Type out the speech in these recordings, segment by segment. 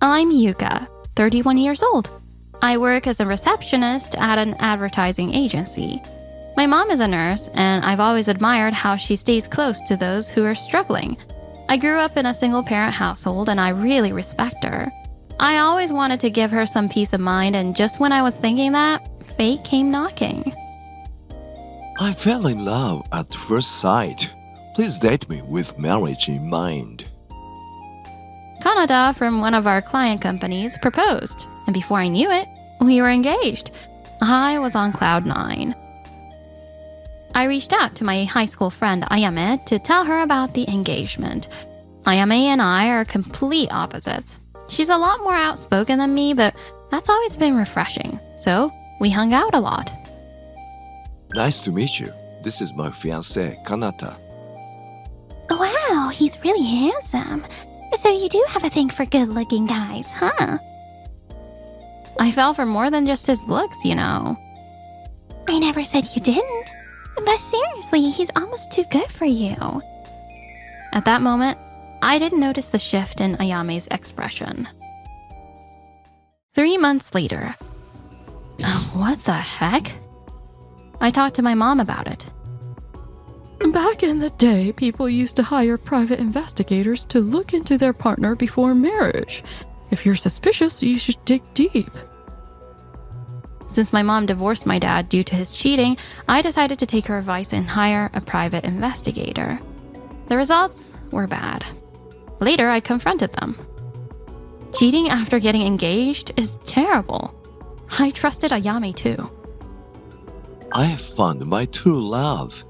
I'm Yuka, 31 years old. I work as a receptionist at an advertising agency. My mom is a nurse, and I've always admired how she stays close to those who are struggling. I grew up in a single-parent household, and I really respect her. I always wanted to give her some peace of mind, and just when I was thinking that, fate came knocking. I fell in love at first sight. Please date me with marriage in mind. Kanada from one of our client companies proposed, and before I knew it, we were engaged. I was on cloud 9. I reached out to my high school friend Ayame to tell her about the engagement. Ayame and I are complete opposites. She's a lot more outspoken than me, but that's always been refreshing, so we hung out a lot. Nice to meet you. This is my fiancé, Kanata. Wow, he's really handsome. So you do have a thing for good-looking guys, huh? I fell for more than just his looks, you know. I never said you didn't. But seriously, he's almost too good for you. At that moment, I didn't notice the shift in Ayame's expression. 3 months later. What the heck? I talked to my mom about it. Back in the day, people used to hire private investigators to look into their partner before marriage. If you're suspicious, you should dig deep. Since my mom divorced my dad due to his cheating, I decided to take her advice and hire a private investigator. The results were bad. Later, I confronted them. Cheating after getting engaged is terrible. I trusted Ayame too. I have found my true love.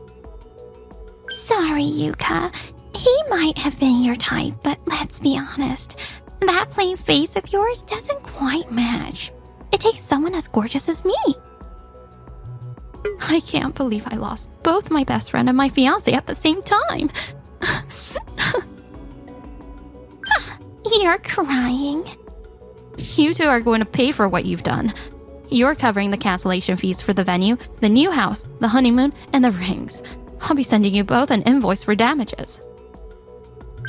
Sorry, Yuka. He might have been your type, but let's be honest. That plain face of yours doesn't quite match. It takes someone as gorgeous as me. I can't believe I lost both my best friend and my fiancé at the same time. You're crying. You two are going to pay for what you've done. You're covering the cancellation fees for the venue, the new house, the honeymoon, and the rings. I'll be sending you both an invoice for damages.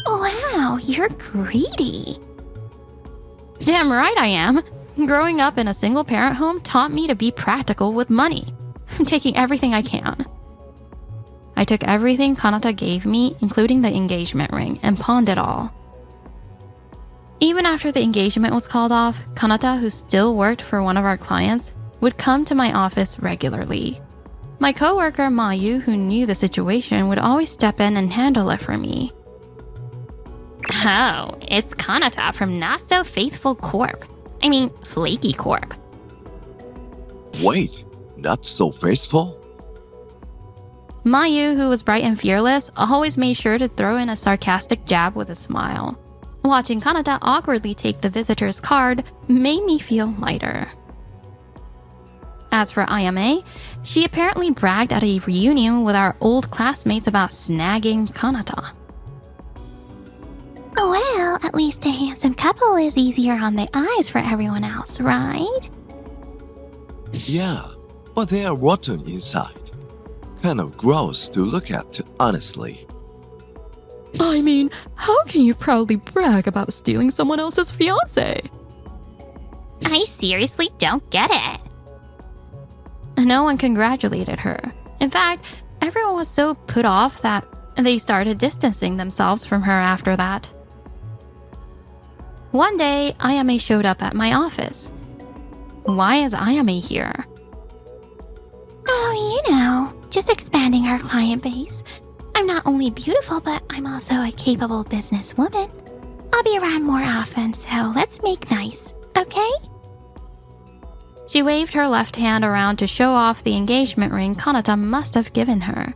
Wow, you're greedy. Damn right I am. Growing up in a single-parent home taught me to be practical with money. I'm taking everything I can. I took everything Kanata gave me, including the engagement ring, and pawned it all. Even after the engagement was called off, Kanata, who still worked for one of our clients, would come to my office regularly. My coworker Mayu, who knew the situation, would always step in and handle it for me. Oh, it's Kanata from Not So Faithful Corp. I mean, Flaky Corp. Wait, not so faithful? Mayu, who was bright and fearless, always made sure to throw in a sarcastic jab with a smile. Watching Kanata awkwardly take the visitor's card made me feel lighter. As for Ayame, she apparently bragged at a reunion with our old classmates about snagging Kanata. Well, at least a handsome couple is easier on the eyes for everyone else, right? Yeah, but they are rotten inside. Kind of gross to look at, honestly. I mean, how can you proudly brag about stealing someone else's fiancé? I seriously don't get it. No one congratulated her. In fact, everyone was so put off that they started distancing themselves from her after that. One day, Ayame showed up at my office. Why is Ayame here? Oh, you know, just expanding our client base. I'm not only beautiful, but I'm also a capable businesswoman. I'll be around more often, so let's make nice, okay? She waved her left hand around to show off the engagement ring Kanata must have given her.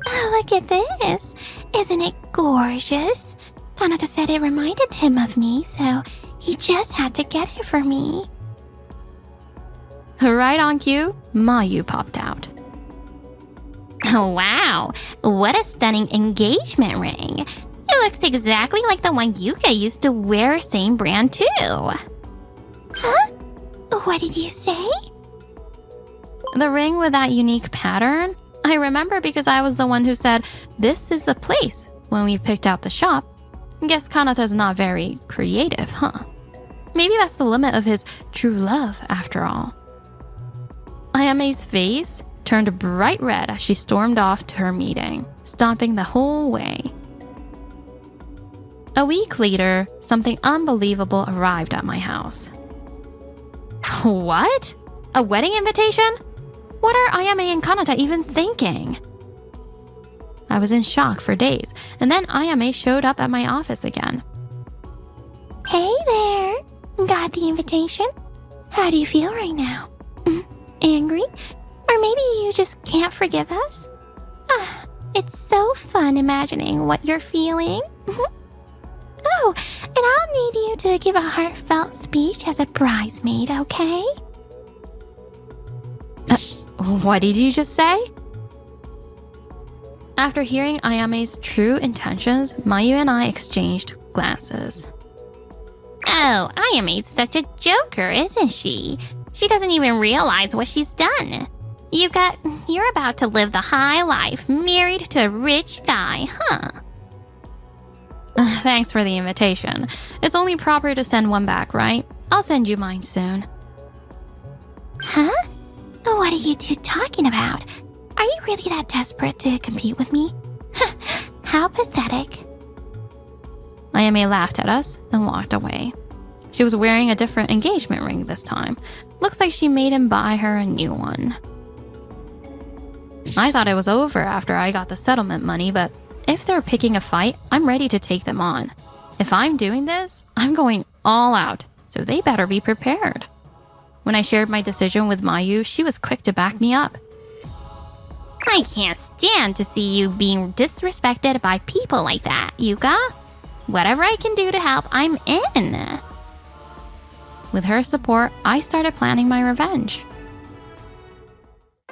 Oh, look at this. Isn't it gorgeous? Kanata said it reminded him of me, so he just had to get it for me. Right on cue, Mayu popped out. Wow, what a stunning engagement ring. It looks exactly like the one Yuka used to wear, same brand too. Huh? What did you say? The ring with that unique pattern? I remember because I was the one who said, "This is the place," when we picked out the shop. Guess Kanata's not very creative, huh? Maybe that's the limit of his true love, after all. Ayame's face turned bright red as she stormed off to her meeting, stomping the whole way. A week later, something unbelievable arrived at my house. What? A wedding invitation? What are Ayame and Kanata even thinking? I was in shock for days, and then Ayame showed up at my office again. Hey there. Got the invitation? How do you feel right now? Angry? Or maybe you just can't forgive us? It's so fun imagining what you're feeling. Oh, and I'll need you to give a heartfelt speech as a bridesmaid, okay? What did you just say? After hearing Ayame's true intentions, Mayu and I exchanged glances. Oh, Ayame's such a joker, isn't she? She doesn't even realize what she's done. Yuka, you're about to live the high life, married to a rich guy, huh? Thanks for the invitation. It's only proper to send one back, right? I'll send you mine soon. Huh? What are you two talking about? Are you really that desperate to compete with me? How pathetic. Ayame laughed at us and walked away. She was wearing a different engagement ring this time. Looks like she made him buy her a new one. I thought it was over after I got the settlement money, but if they're picking a fight, I'm ready to take them on. If I'm doing this, I'm going all out, so they better be prepared. When I shared my decision with Mayu, she was quick to back me up. I can't stand to see you being disrespected by people like that, Yuka. Whatever I can do to help, I'm in. With her support, I started planning my revenge.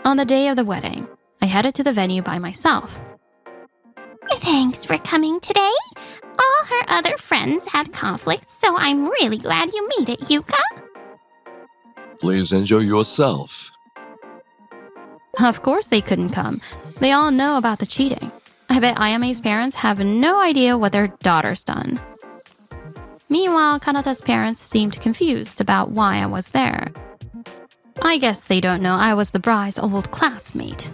On the day of the wedding, I headed to the venue by myself. Thanks for coming today. All her other friends had conflicts, so I'm really glad you made it, Yuka. Please enjoy yourself. Of course they couldn't come. They all know about the cheating. I bet Ayame's parents have no idea what their daughter's done. Meanwhile, Kanata's parents seemed confused about why I was there. I guess they don't know I was the bride's old classmate.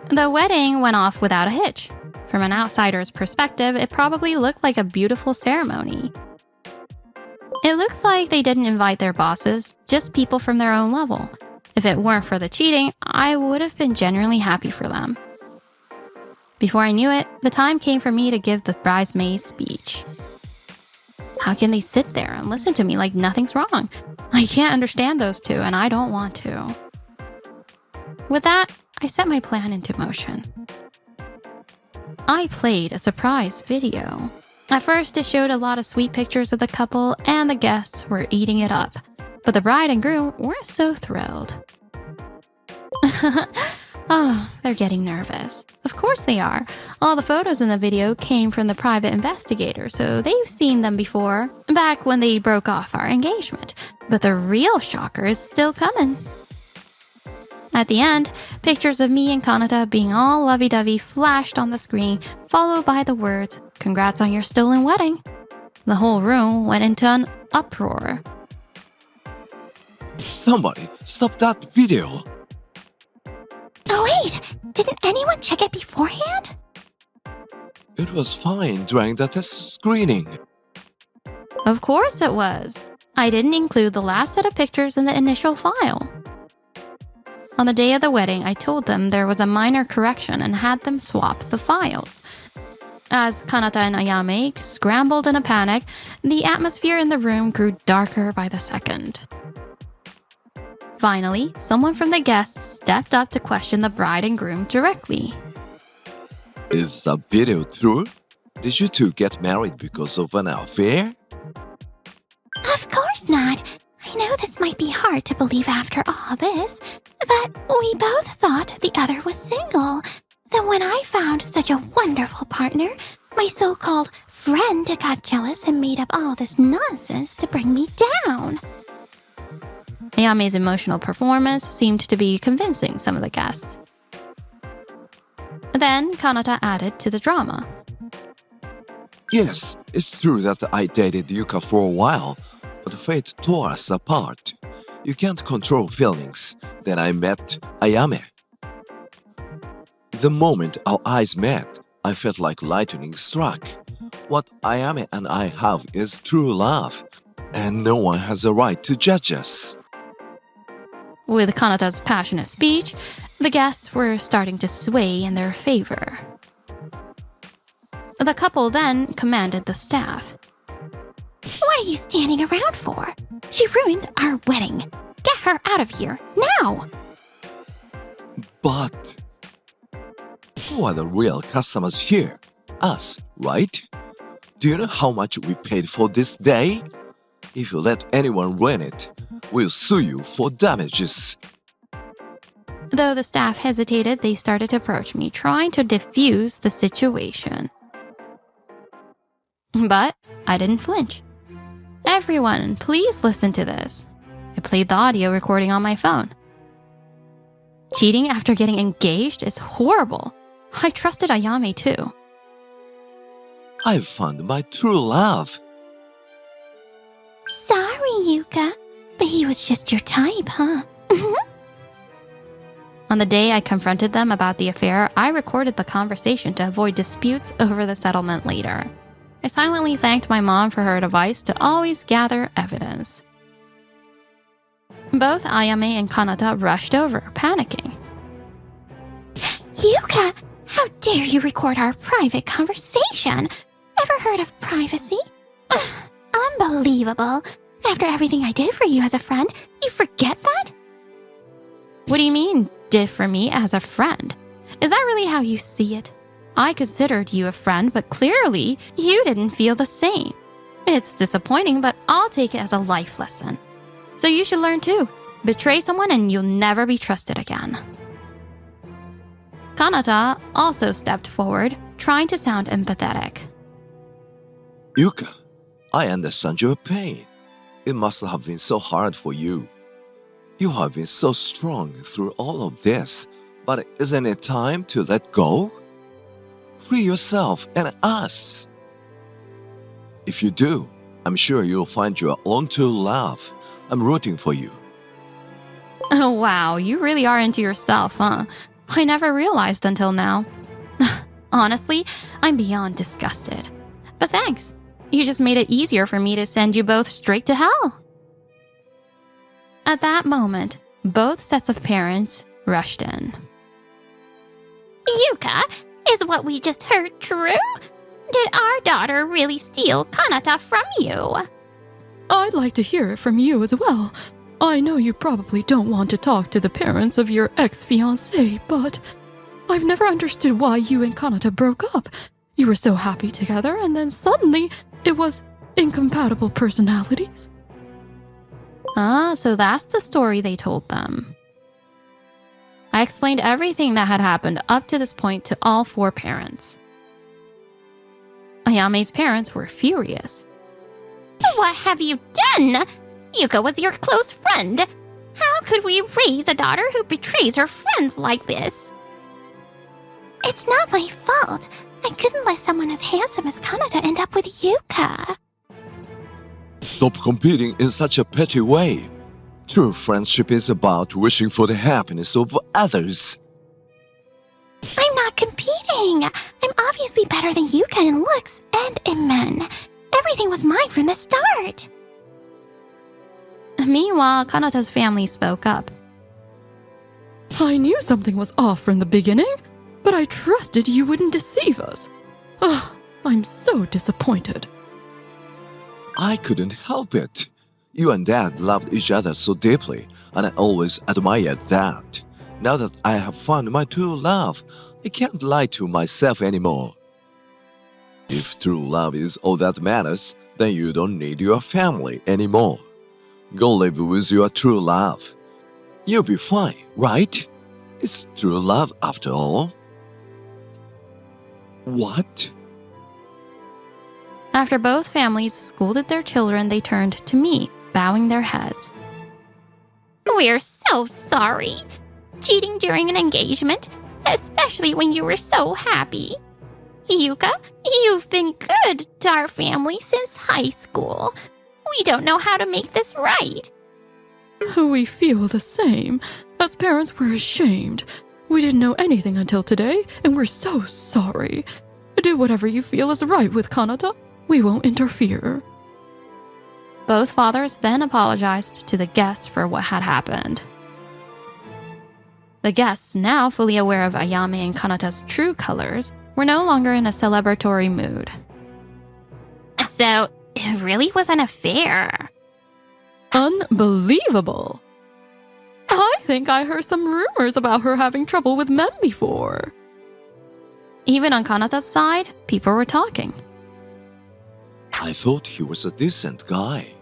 The wedding went off without a hitch. From an outsider's perspective, it probably looked like a beautiful ceremony. It looks like they didn't invite their bosses, just people from their own level. If it weren't for the cheating, I would have been genuinely happy for them. Before I knew it, the time came for me to give the bridesmaid's speech. How can they sit there and listen to me like nothing's wrong? I can't understand those two, and I don't want to. With that, I set my plan into motion. I played a surprise video. At first, it showed a lot of sweet pictures of the couple, and the guests were eating it up. But the bride and groom weren't so thrilled. Oh, they're getting nervous. Of course they are. All the photos in the video came from the private investigator, so they've seen them before, back when they broke off our engagement. But the real shocker is still coming. At the end, pictures of me and Kanata being all lovey-dovey flashed on the screen, followed by the words, "Congrats on your stolen wedding." The whole room went into an uproar. Somebody, stop that video. Oh wait, didn't anyone check it beforehand? It was fine during the test screening. Of course it was. I didn't include the last set of pictures in the initial file. On the day of the wedding, I told them there was a minor correction and had them swap the files. As Kanata and Ayame scrambled in a panic, the atmosphere in the room grew darker by the second. Finally, someone from the guests stepped up to question the bride and groom directly. Is the video true? Did you two get married because of an affair? Of course not. I know this might be hard to believe after all this, but we both thought the other was single. Then when I found such a wonderful partner, my so-called friend got jealous and made up all this nonsense to bring me down. Ayame's emotional performance seemed to be convincing some of the guests. Then Kanata added to the drama. Yes, it's true that I dated Yuka for a while, but fate tore us apart. You can't control feelings. Then I met Ayame. The moment our eyes met, I felt like lightning struck. What Ayame and I have is true love, and no one has a right to judge us. With Kanata's passionate speech, the guests were starting to sway in their favor. The couple then commanded the staff. What are you standing around for? She ruined our wedding. Get her out of here, now! But who are the real customers here? Us, right? Do you know how much we paid for this day? If you let anyone ruin it, we'll sue you for damages. Though the staff hesitated, they started to approach me, trying to defuse the situation. But I didn't flinch. Everyone, please listen to this. I played the audio recording on my phone. Cheating after getting engaged is horrible. I trusted Ayame too. I've found my true love. Sorry, Yuka, but he was just your type, huh? On the day I confronted them about the affair, I recorded the conversation to avoid disputes over the settlement later. I silently thanked my mom for her advice to always gather evidence. Both Ayame and Kanata rushed over, panicking. Yuka, how dare you record our private conversation? Ever heard of privacy? Unbelievable. After everything I did for you as a friend, you forget that? What do you mean, did for me as a friend? Is that really how you see it? I considered you a friend, but clearly you didn't feel the same. It's disappointing, but I'll take it as a life lesson. So you should learn too. Betray someone and you'll never be trusted again. Kanata also stepped forward, trying to sound empathetic. Yuka, I understand your pain. It must have been so hard for you. You have been so strong through all of this, but isn't it time to let go? Free yourself and us. If you do, I'm sure you'll find your own true love. I'm rooting for you. Oh wow, you really are into yourself, huh? I never realized until now. Honestly, I'm beyond disgusted. But thanks. You just made it easier for me to send you both straight to hell. At that moment, both sets of parents rushed in. Yuka, is what we just heard true? Did our daughter really steal Kanata from you? I'd like to hear it from you as well. I know you probably don't want to talk to the parents of your ex-fiancé, but I've never understood why you and Kanata broke up. You were so happy together, and then suddenly it was incompatible personalities. Ah, so that's the story they told them. I explained everything that had happened up to this point to all four parents. Ayame's parents were furious. What have you done? Yuka was your close friend. How could we raise a daughter who betrays her friends like this? It's not my fault. I couldn't let someone as handsome as Kanata end up with Yuka. Stop competing in such a petty way. True friendship is about wishing for the happiness of others. I'm not competing. I'm obviously better than Yuka in looks and in men. Everything was mine from the start. Meanwhile, Kanata's family spoke up. I knew something was off from the beginning, but I trusted you wouldn't deceive us. I'm so disappointed. I couldn't help it. You and Dad loved each other so deeply, and I always admired that. Now that I have found my true love, I can't lie to myself anymore. If true love is all that matters, then you don't need your family anymore. Go live with your true love. You'll be fine, right? It's true love after all. What? After both families scolded their children, they turned to me, bowing their heads. We're so sorry. Cheating during an engagement, especially when you were so happy. Yuka, you've been good to our family since high school. We don't know how to make this right. We feel the same. As parents, we're ashamed. We didn't know anything until today, and we're so sorry. Do whatever you feel is right with Kanata. We won't interfere. Both fathers then apologized to the guests for what had happened. The guests, now fully aware of Ayame and Kanata's true colors, were no longer in a celebratory mood. So, it really was an affair. Unbelievable! I think I heard some rumors about her having trouble with men before. Even on Kanata's side, people were talking. I thought he was a decent guy.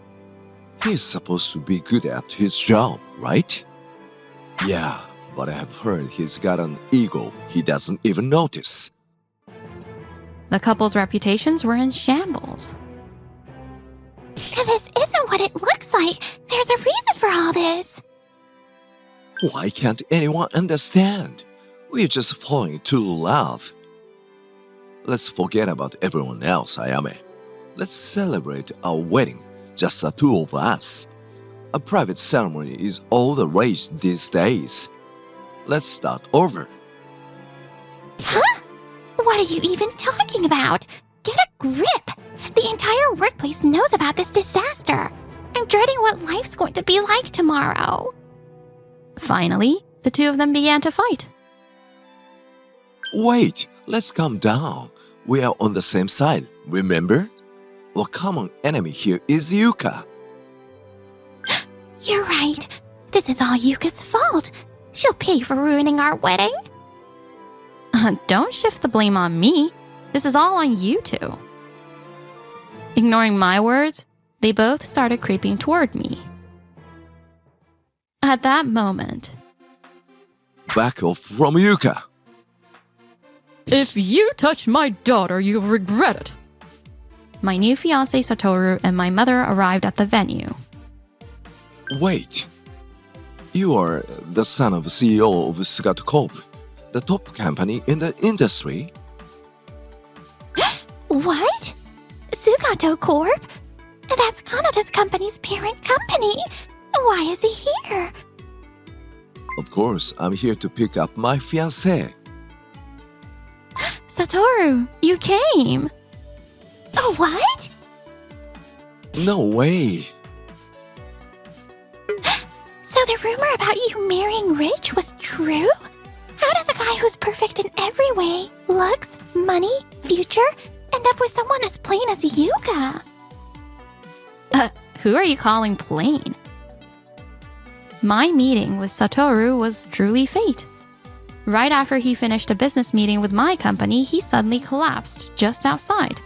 He's supposed to be good at his job, right? Yeah, but I have heard he's got an ego he doesn't even notice. The couple's reputations were in shambles. This isn't what it looks like. There's a reason for all this. Why can't anyone understand? We're just falling to love. Let's forget about everyone else, Ayame. Let's celebrate our wedding, just the two of us. A private ceremony is all the rage these days. Let's start over. Huh? What are you even talking about? Get a grip! The entire workplace knows about this disaster. I'm dreading what life's going to be like tomorrow. Finally, the two of them began to fight. Wait, let's calm down. We are on the same side, remember? Our common enemy here is Yuka. You're right. This is all Yuka's fault. She'll pay for ruining our wedding. Don't shift the blame on me. This is all on you two. Ignoring my words, they both started creeping toward me. At that moment, Back off from Yuka. If you touch my daughter, you'll regret it. my new fiancé Satoru and my mother arrived at the venue. Wait. You are the son of the CEO of Sugato Corp, the top company in the industry? What? Sugato Corp? That's Kanata's company's parent company. Why is he here? Of course, I'm here to pick up my fiancé. Satoru, you came! What? No way. So the rumor about you marrying Rich was true? How does a guy who's perfect in every way, looks, money, future, end up with someone as plain as Yuka? Who are you calling plain? My meeting with Satoru was truly fate. Right after he finished a business meeting with my company, he suddenly collapsed just outside.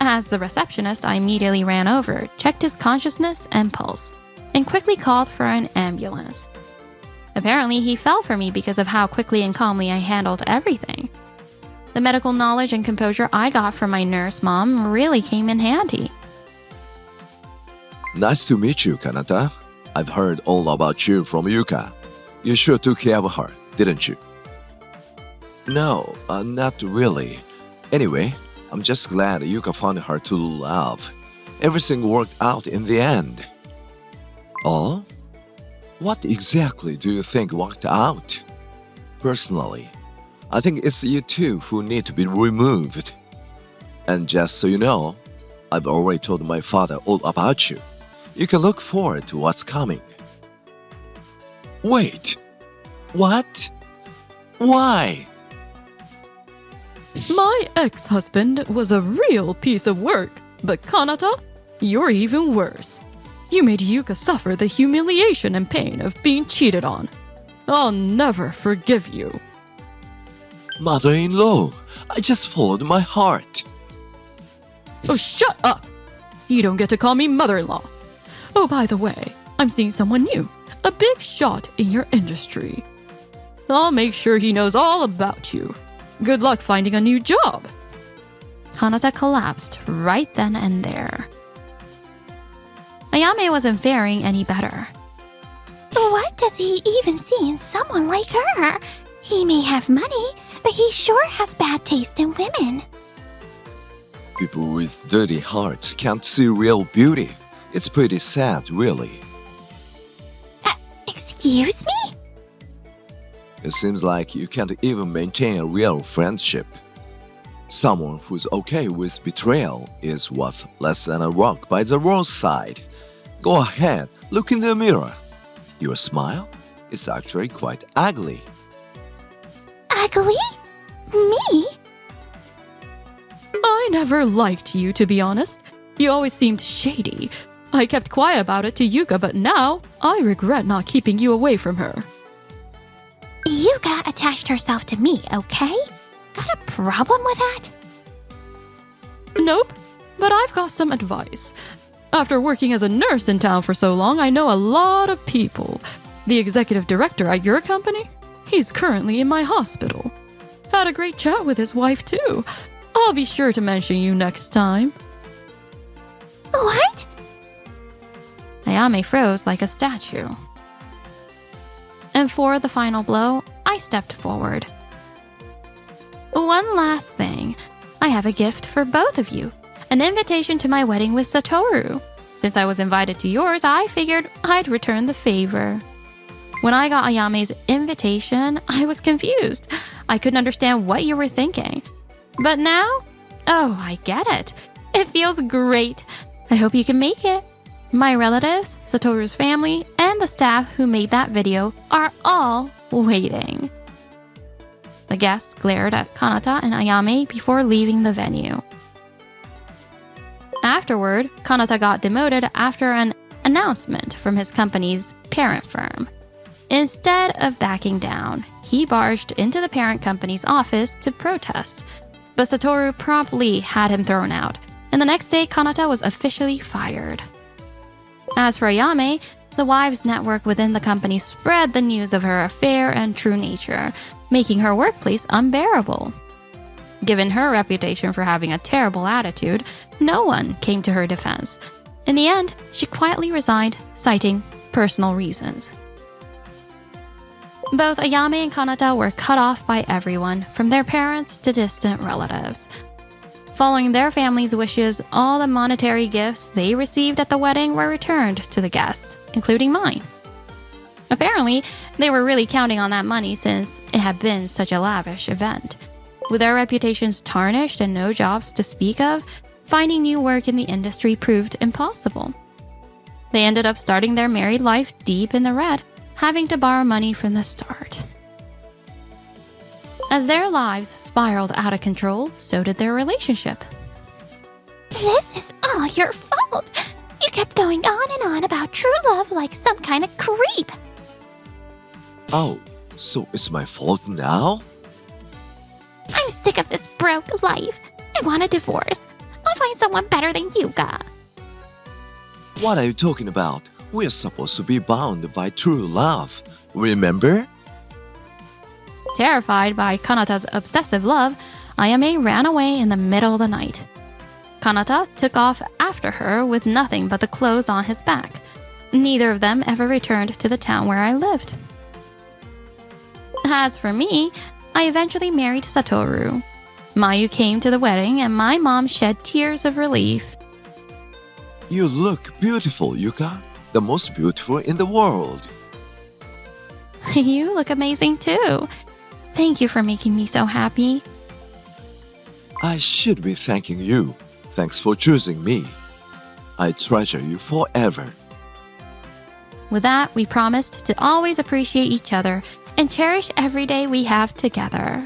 As the receptionist, I immediately ran over, checked his consciousness and pulse, and quickly called for an ambulance. Apparently, he fell for me because of how quickly and calmly I handled everything. The medical knowledge and composure I got from my nurse mom really came in handy. Nice to meet you, Kanata. I've heard all about you from Yuka. You sure took care of her, didn't you? No, not really. Anyway, I'm just glad Yuka found her to love. Everything worked out in the end. Oh? What exactly do you think worked out? Personally, I think it's you two who need to be removed. And just so you know, I've already told my father all about you. You can look forward to what's coming. Wait. What? Why? My ex-husband was a real piece of work, but Kanata, you're even worse. You made Yuka suffer the humiliation and pain of being cheated on. I'll never forgive you. Mother-in-law, I just followed my heart. Oh, shut up! You don't get to call me mother-in-law. Oh, by the way, I'm seeing someone new, a big shot in your industry. I'll make sure he knows all about you. Good luck finding a new job. Kanata collapsed right then and there. Ayame wasn't faring any better. What does he even see in someone like her? He may have money, but he sure has bad taste in women. People with dirty hearts can't see real beauty. It's pretty sad, really. Excuse me? It seems like you can't even maintain a real friendship. Someone who's okay with betrayal is worth less than a rock by the roadside. Go ahead, look in the mirror. Your smile is actually quite ugly. Ugly? Me? I never liked you, to be honest. You always seemed shady. I kept quiet about it to Yuka, but now I regret not keeping you away from her. Yuka attached herself to me, okay? Got a problem with that? Nope, but I've got some advice. After working as a nurse in town for so long, I know a lot of people. The executive director at your company? He's currently in my hospital. Had a great chat with his wife, too. I'll be sure to mention you next time. What? Ayame froze like a statue. And for the final blow, I stepped forward. One last thing. I have a gift for both of you. An invitation to my wedding with Satoru. Since I was invited to yours, I figured I'd return the favor. When I got Ayame's invitation, I was confused. I couldn't understand what you were thinking. But now, oh, I get it. It feels great. I hope you can make it. My relatives, Satoru's family, and the staff who made that video are all waiting. The guests glared at Kanata and Ayame before leaving the venue. Afterward, Kanata got demoted after an announcement from his company's parent firm. Instead of backing down, he barged into the parent company's office to protest, but Satoru promptly had him thrown out, and the next day Kanata was officially fired. As for Ayame, the wives' network within the company spread the news of her affair and true nature, making her workplace unbearable. Given her reputation for having a terrible attitude, no one came to her defense. In the end, she quietly resigned, citing personal reasons. Both Ayame and Kanata were cut off by everyone, from their parents to distant relatives. Following their family's wishes, all the monetary gifts they received at the wedding were returned to the guests, including mine. Apparently, they were really counting on that money since it had been such a lavish event. With their reputations tarnished and no jobs to speak of, finding new work in the industry proved impossible. They ended up starting their married life deep in the red, having to borrow money from the start. As their lives spiraled out of control, so did their relationship. This is all your fault. You kept going on and on about true love like some kind of creep. Oh, so it's my fault now? I'm sick of this broke life. I want a divorce. I'll find someone better than Yuka. What are you talking about? We're supposed to be bound by true love, remember? Terrified by Kanata's obsessive love, Ayame ran away in the middle of the night. Kanata took off after her with nothing but the clothes on his back. Neither of them ever returned to the town where I lived. As for me, I eventually married Satoru. Mayu came to the wedding and my mom shed tears of relief. You look beautiful, Yuka. The most beautiful in the world. You look amazing too. Thank you for making me so happy. I should be thanking you. Thanks for choosing me. I treasure you forever. With that, we promised to always appreciate each other and cherish every day we have together.